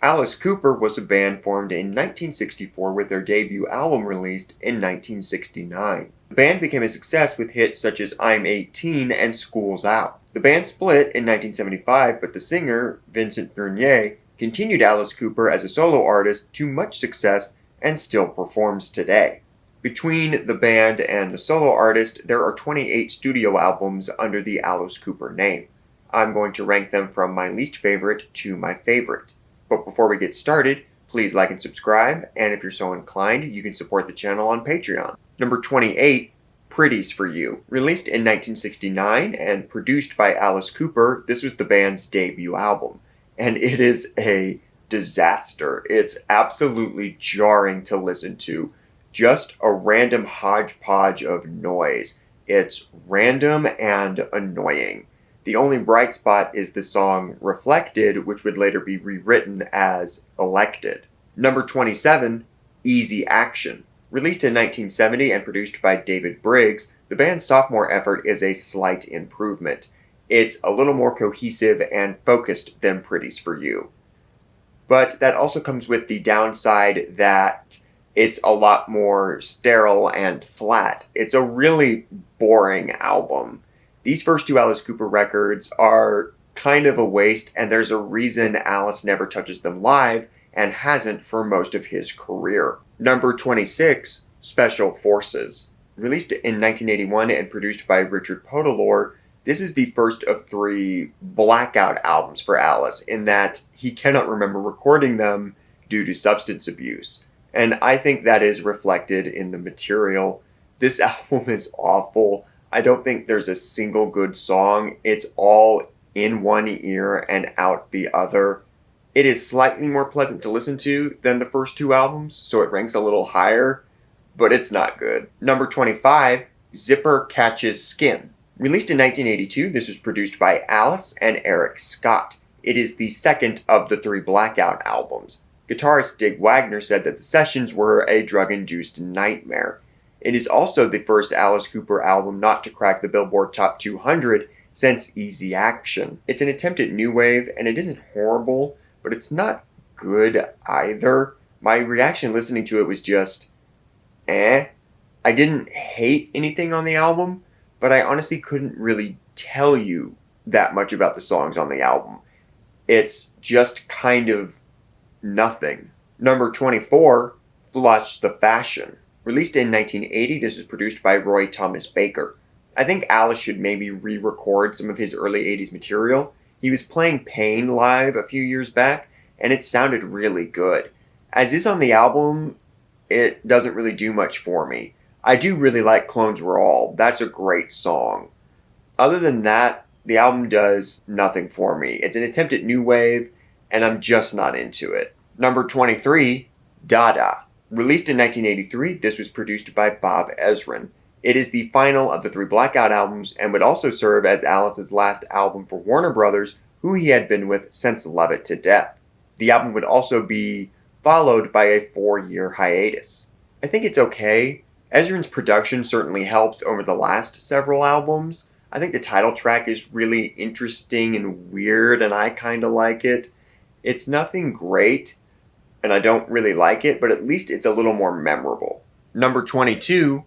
Alice Cooper was a band formed in 1964 with their debut album released in 1969. The band became a success with hits such as I'm 18 and School's Out. The band split in 1975, but the singer, Vincent Furnier, continued Alice Cooper as a solo artist to much success and still performs today. Between the band and the solo artist, there are 28 studio albums under the Alice Cooper name. I'm going to rank them from my least favorite to my favorite. But before we get started, please like and subscribe, and if you're so inclined, you can support the channel on Patreon. Number 28, Pretties for You. Released in 1969 and produced by Alice Cooper, this was the band's debut album, and it is a disaster. It's absolutely jarring to listen to. Just a random hodgepodge of noise. It's random and annoying. The only bright spot is the song Reflected, which would later be rewritten as Elected. Number 27, Easy Action. Released in 1970 and produced by David Briggs, the band's sophomore effort is a slight improvement. It's a little more cohesive and focused than Pretties for You. But that also comes with the downside that it's a lot more sterile and flat. It's a really boring album. These first two Alice Cooper records are kind of a waste, and there's a reason Alice never touches them live and hasn't for most of his career. Number 26, Special Forces. Released in 1981 and produced by Richard Podolor, this is the first of three blackout albums for Alice, in that he cannot remember recording them due to substance abuse. And I think that is reflected in the material. This album is awful. I don't think there's a single good song. It's all in one ear and out the other. It is slightly more pleasant to listen to than the first two albums, so it ranks a little higher, but it's not good. Number 25, Zipper Catches Skin. Released in 1982, this was produced by Alice and Eric Scott. It is the second of the three Blackout albums. Guitarist Dig Wagner said that the sessions were a drug-induced nightmare. It is also the first Alice Cooper album not to crack the Billboard Top 200 since Easy Action. It's an attempt at new wave, and it isn't horrible, but it's not good either. My reaction listening to it was just, I didn't hate anything on the album, but I honestly couldn't really tell you that much about the songs on the album. It's just kind of nothing. Number 24, Flush the Fashion. Released in 1980, this was produced by Roy Thomas Baker. I think Alice should maybe re-record some of his early 80s material. He was playing Pain live a few years back, and it sounded really good. As is on the album, it doesn't really do much for me. I do really like Clones Were All. That's a great song. Other than that, the album does nothing for me. It's an attempt at new wave, and I'm just not into it. Number 23, Dada. Released in 1983, this was produced by Bob Ezrin. It is the final of the three Blackout albums and would also serve as Alice's last album for Warner Brothers, who he had been with since Love It to Death. The album would also be followed by a 4-year hiatus. I think it's okay. Ezrin's production certainly helped over the last several albums. I think the title track is really interesting and weird, and I kind of like it. It's nothing great, and I don't really like it, but at least it's a little more memorable. Number 22,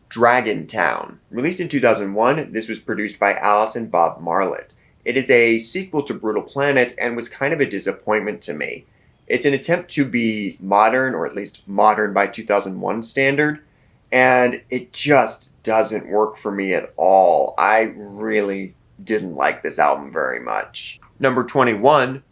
Dragon Town. Released in 2001, this was produced by Alice and Bob Marlett. It is a sequel to Brutal Planet and was kind of a disappointment to me. It's an attempt to be modern, or at least modern by 2001 standard, and it just doesn't work for me at all. I really didn't like this album very much. Number 21,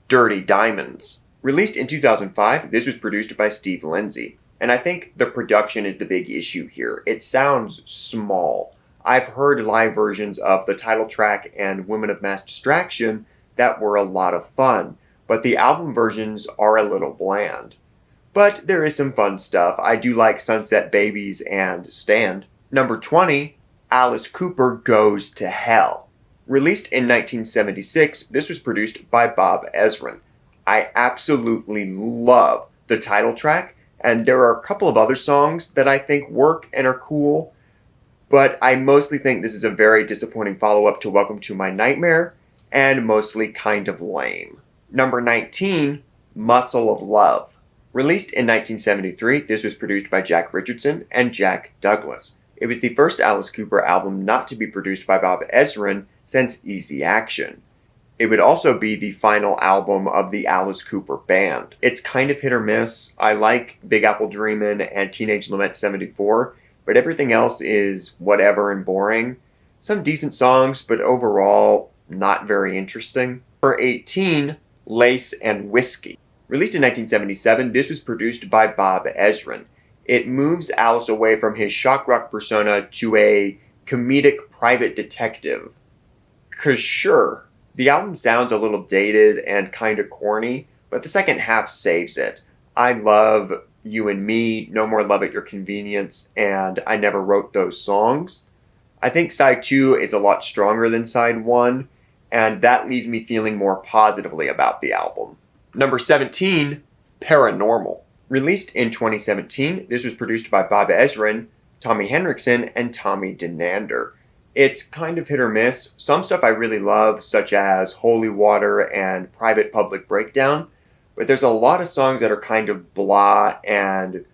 Dirty Diamonds. Released in 2005, this was produced by Steve Lindsay, and I think the production is the big issue here. It sounds small. I've heard live versions of the title track and Women of Mass Distraction that were a lot of fun, but the album versions are a little bland. But there is some fun stuff. I do like Sunset Babies and Stand. Number 20, Alice Cooper Goes to Hell. Released in 1976, this was produced by Bob Ezrin. I absolutely love the title track, and there are a couple of other songs that I think work and are cool, but I mostly think this is a very disappointing follow-up to Welcome to My Nightmare, and mostly kind of lame. Number 19, Muscle of Love. Released in 1973, this was produced by Jack Richardson and Jack Douglas. It was the first Alice Cooper album not to be produced by Bob Ezrin since Easy Action. It would also be the final album of the Alice Cooper Band. It's kind of hit or miss. I like Big Apple Dreamin' and Teenage Lament 74, but everything else is whatever and boring. Some decent songs, but overall not very interesting. Number 18, Lace and Whiskey. Released in 1977, this was produced by Bob Ezrin. It moves Alice away from his shock rock persona to a comedic private detective. 'Cause sure, the album sounds a little dated and kinda corny, but the second half saves it. I love You and Me, No More Love at Your Convenience, and I Never Wrote Those Songs. I think side 2 is a lot stronger than side 1, and that leaves me feeling more positively about the album. Number 17, Paranormal. Released in 2017, this was produced by Bob Ezrin, Tommy Henriksen, and Tommy Denander. It's kind of hit or miss. Some stuff I really love, such as Holy Water and Private Public Breakdown, but there's a lot of songs that are kind of blah and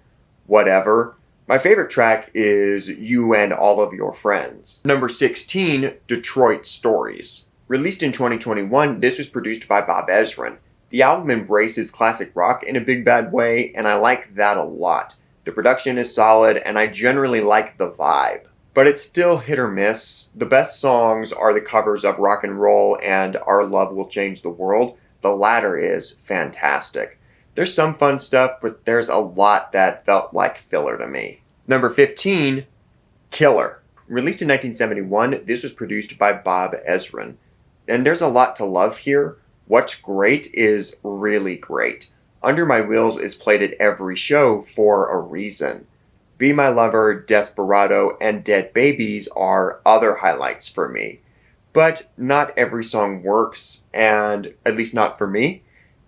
whatever. My favorite track is You and All of Your Friends. Number 16, Detroit Stories. Released in 2021, this was produced by Bob Ezrin. The album embraces classic rock in a big bad way, and I like that a lot. The production is solid, and I generally like the vibe. But it's still hit or miss. The best songs are the covers of Rock and Roll and Our Love Will Change the World. The latter is fantastic. There's some fun stuff, but there's a lot that felt like filler to me. Number 15, Killer. Released in 1971, this was produced by Bob Ezrin. And there's a lot to love here. What's Great is really great. Under My Wheels is played at every show for a reason. Be My Lover, Desperado, and Dead Babies are other highlights for me. But not every song works, and at least not for me.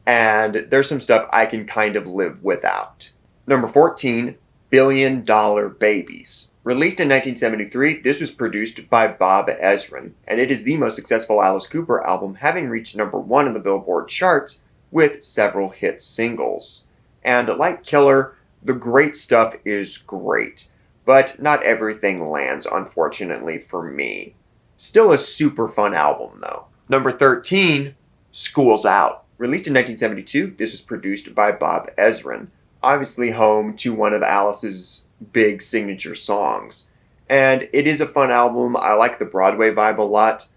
And there's some stuff I can kind of live without. Number 14, Billion Dollar Babies. Released in 1973, this was produced by Bob Ezrin, and it is the most successful Alice Cooper album, having reached number 1 in the Billboard charts with several hit singles. And like Killer, the great stuff is great, but not everything lands, unfortunately, for me. Still a super fun album, though. Number 13, School's Out. Released in 1972, this was produced by Bob Ezrin, obviously home to one of Alice's big signature songs. And it is a fun album. I like the Broadway vibe a lot.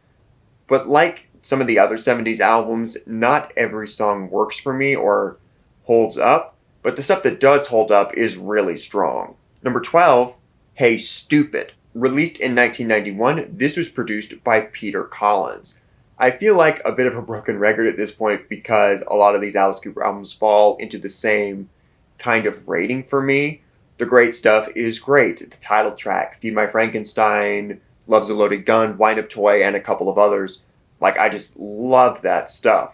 But like some of the other 70s albums, not every song works for me or holds up. But the stuff that does hold up is really strong. Number 12, Hey Stupid. Released in 1991, this was produced by Peter Collins. I feel like a bit of a broken record at this point because a lot of these Alice Cooper albums fall into the same kind of rating for me. The great stuff is great. The title track, Feed My Frankenstein, Love's a Loaded Gun, Wind Up Toy, and a couple of others. Like, I just love that stuff.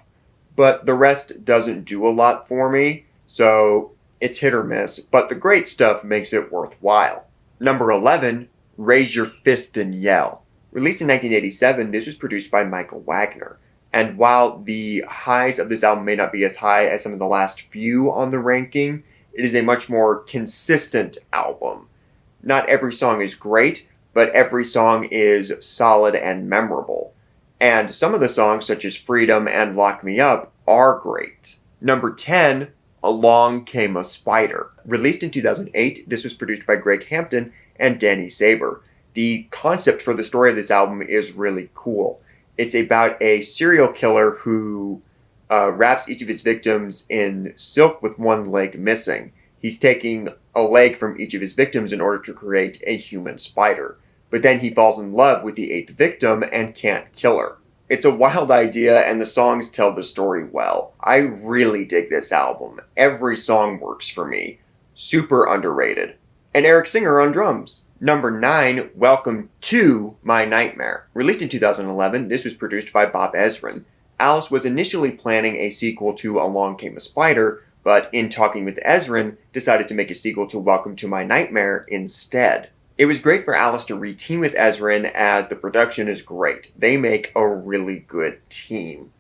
But the rest doesn't do a lot for me, so it's hit or miss. But the great stuff makes it worthwhile. Number 11, Raise Your Fist and Yell. Released in 1987, this was produced by Michael Wagner. And while the highs of this album may not be as high as some of the last few on the ranking, it is a much more consistent album. Not every song is great, but every song is solid and memorable. And some of the songs, such as Freedom and Lock Me Up, are great. Number 10, Along Came a Spider. Released in 2008, this was produced by Greg Hampton and Danny Saber. The concept for the story of this album is really cool. It's about a serial killer who wraps each of his victims in silk with one leg missing. He's taking a leg from each of his victims in order to create a human spider. But then he falls in love with the 8th victim and can't kill her. It's a wild idea, and the songs tell the story well. I really dig this album. Every song works for me. Super underrated. And Eric Singer on drums. Number 9, Welcome to My Nightmare. Released in 2011, this was produced by Bob Ezrin. Alice was initially planning a sequel to Along Came a Spider, but in talking with Ezrin, decided to make a sequel to Welcome to My Nightmare instead. It was great for Alice to re-team with Ezrin, as the production is great. They make a really good team.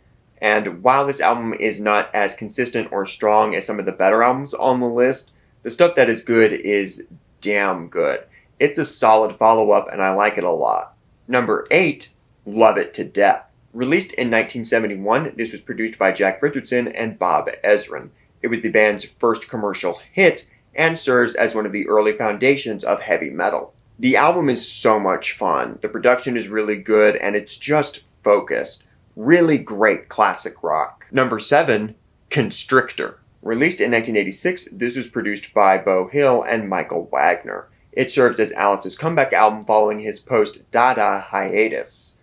And while this album is not as consistent or strong as some of the better albums on the list, the stuff that is good is damn good. It's a solid follow-up and I like it a lot. Number 8, Love It to Death. Released in 1971, this was produced by Jack Richardson and Bob Ezrin. It was the band's first commercial hit and serves as one of the early foundations of heavy metal. The album is so much fun. The production is really good and it's just focused. Really great classic rock. Number 7, Constrictor. Released in 1986, this was produced by Beau Hill and Michael Wagner. It serves as Alice's comeback album following his post-Dada hiatus.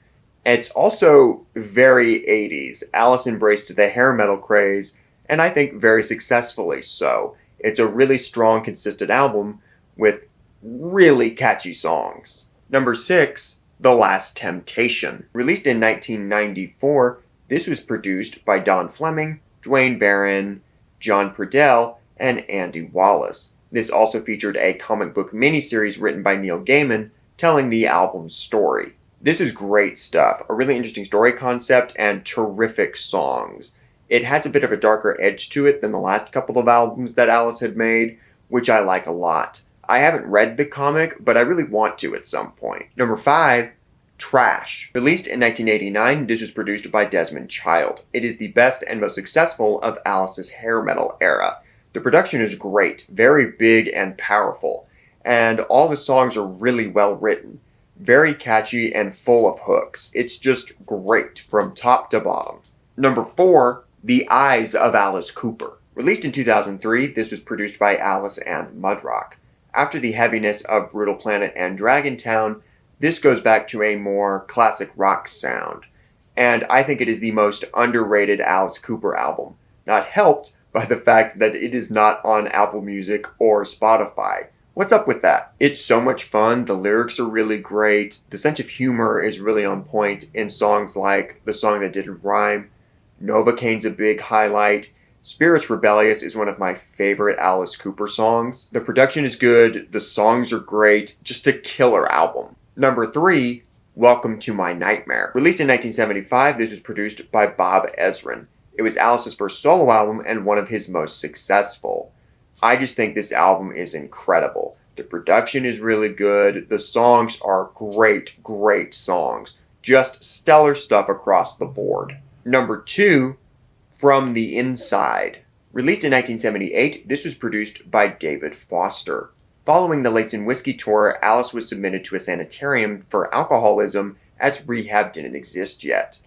It's also very 80s. Alice embraced the hair metal craze, and I think very successfully so. It's a really strong, consistent album with really catchy songs. Number 6, The Last Temptation. Released in 1994, this was produced by Don Fleming, Duane Barron, John Purdell, and Andy Wallace. This also featured a comic book miniseries written by Neil Gaiman telling the album's story. This is great stuff, a really interesting story concept and terrific songs. It has a bit of a darker edge to it than the last couple of albums that Alice had made, which I like a lot. I haven't read the comic, but I really want to at some point. Number 5, Trash. Released in 1989, this was produced by Desmond Child. It is the best and most successful of Alice's hair metal era. The production is great, very big and powerful, and all the songs are really well written, very catchy and full of hooks. It's just great from top to bottom. Number 4, The Eyes of Alice Cooper. Released in 2003, this was produced by Alice and Mudrock. After the heaviness of Brutal Planet and Dragontown, this goes back to a more classic rock sound, and I think it is the most underrated Alice Cooper album, not helped by the fact that it is not on Apple Music or Spotify. What's up with that? It's so much fun, the lyrics are really great, the sense of humor is really on point in songs like The Song That Didn't Rhyme, Novocaine's a big highlight, Spirits Rebellious is one of my favorite Alice Cooper songs. The production is good, the songs are great, just a killer album. Number 3, Welcome to My Nightmare. Released in 1975, this was produced by Bob Ezrin. It was Alice's first solo album and one of his most successful. I just think this album is incredible. The production is really good, the songs are great, great songs. Just stellar stuff across the board. Number 2, From the Inside. Released in 1978, this was produced by David Foster. Following the Lace and Whiskey tour, Alice was submitted to a sanitarium for alcoholism as rehab didn't exist yet.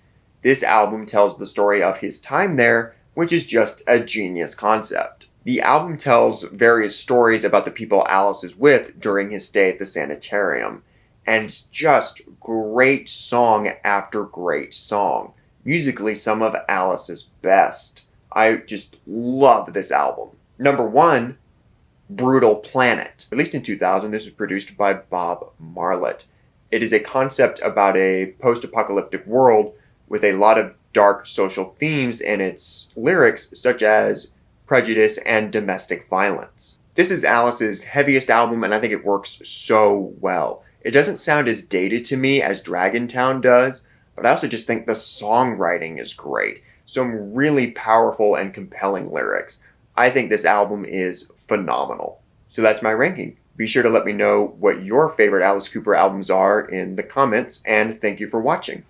This album tells the story of his time there, which is just a genius concept. The album tells various stories about the people Alice is with during his stay at the sanitarium, and it's just great song after great song. Musically, some of Alice's best. I just love this album. Number 1, Brutal Planet. Released in 2000, this was produced by Bob Marlett. It is a concept about a post-apocalyptic world with a lot of dark social themes in its lyrics, such as prejudice and domestic violence. This is Alice's heaviest album, and I think it works so well. It doesn't sound as dated to me as Dragontown does, but I also just think the songwriting is great. Some really powerful and compelling lyrics. I think this album is phenomenal. So that's my ranking. Be sure to let me know what your favorite Alice Cooper albums are in the comments, and thank you for watching.